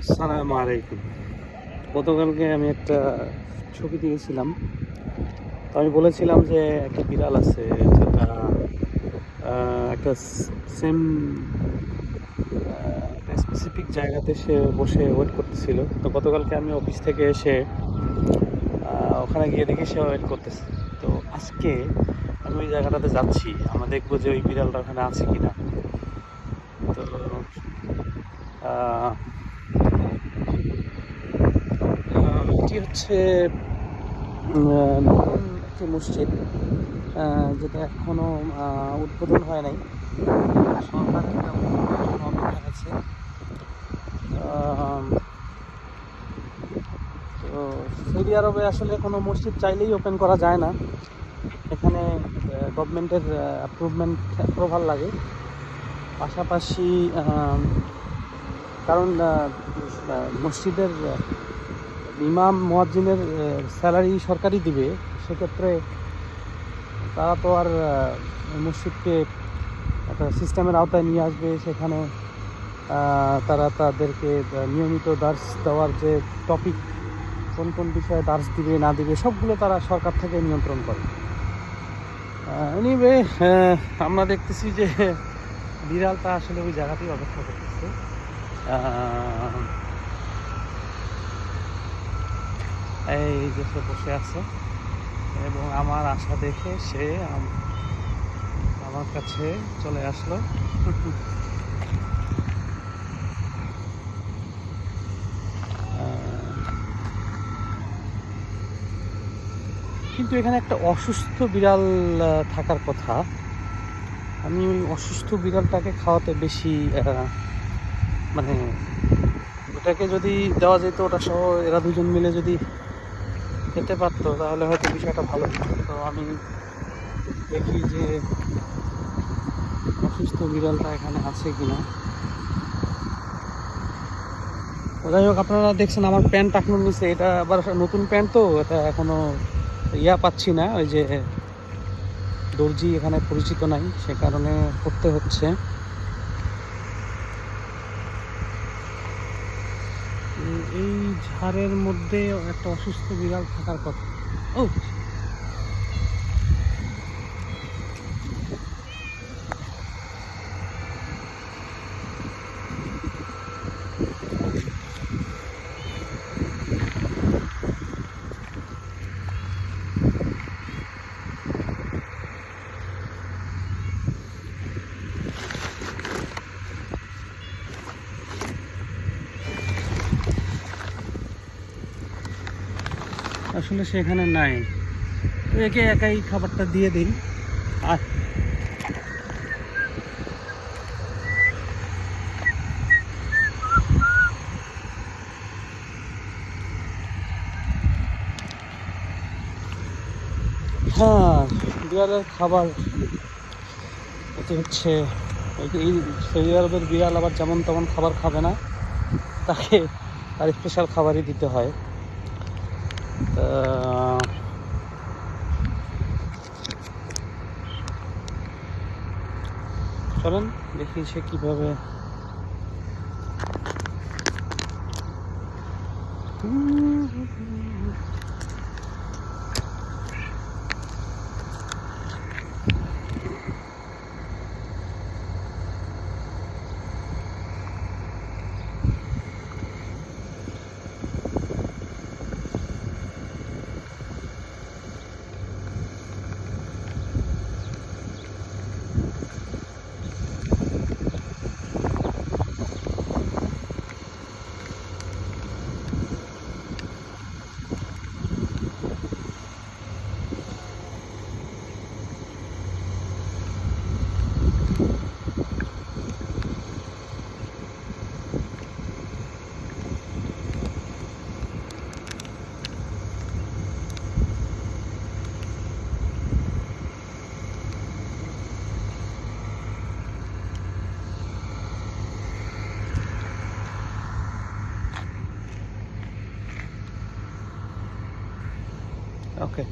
আসসালামু আলাইকুম। গতকালকে আমি একটা ছবি দিয়েছিলাম। তো আমি বলেছিলাম যে একটা বিড়াল আছে যেটা একটা সেম একটা স্পেসিফিক জায়গাতে সে বসে ওয়েট করতেছিল। তো গতকালকে আমি অফিস থেকে এসে ওখানে গিয়ে দেখি সে ওয়েট করতেছে। তো আজকে আমি ওই জায়গাটাতে যাচ্ছি। আমরা দেখবো যে ওই বিড়ালটা ওখানে আছে কিনা। তো আহ, এটি হচ্ছে নতুন একটি মসজিদ, যেটা এখনো উদ্বোধন হয় নাই। সরকারের একটা উদ্বোধন হবে আছে। আম, তো সৌদি আরবে আসলে কোনো মসজিদ চাইলেই ওপেন করা যায় না। এখানে গভর্নমেন্টের অ্যাপ্রুভাল লাগে। পাশাপাশি কারণ মসজিদের ইমাম মুয়াজ্জিনের স্যালারি সরকারই দিবে, সেক্ষেত্রে তারা তো আর মসজিদকে একটা সিস্টেমের আওতায় নিয়ে আসবে। সেখানে তারা তাদেরকে নিয়মিত দার্স দেওয়ার যে টপিক, কোন কোন বিষয়ে দার্স দিবে না দিবে, সবগুলো তারা সরকার থেকে নিয়ন্ত্রণ করে। এনিওয়ে, আমরা দেখতেছি যে বিড়ালটা আসলে ওই জায়গাতেই অপেক্ষা করতেছে। এই যে সে বসে আছে এবং আমার আশা দেখে সে আমার কাছে চলে আসলো। কিন্তু এখানে একটা অসুস্থ বিড়াল থাকার কথা। আমি ওই অসুস্থ বিড়ালটাকে খাওয়াতে বেশি মানে ওটাকে যদি দেওয়া যেত, ওটা সহ এরা দুজন মিলে যদি খেতে পারতো তাহলে হয়তো বিষয়টা ভালো হতো। তো আমি দেখি যে অসুস্থ বিড়ালটা এখানে আছে কিনা। যাই হোক, আপনারা দেখছেন আমার প্যান্ট টাকনোর নিচে, এটা আবার নতুন প্যান্ট, তো এটা এখনো পাচ্ছি না। ওই যে দর্জি এখানে পরিচিত নাই, সে কারণে করতে হচ্ছে। এই ঝাড়ের মধ্যে একটা অসুস্থ বিড়াল থাকার কথা। ও আসলে সেখানে নাই, তো একে একাই খাবারটা দিয়ে দিই। আর হ্যাঁ, বিড়ালের খাবার এটি হচ্ছে এই সৌদি আরবের বিড়াল আবার যেমন তেমন খাবার খাবে না, তাকে তার স্পেশাল খাবারই দিতে হয়। চলেন দেখি সে কীভাবে। ওকে।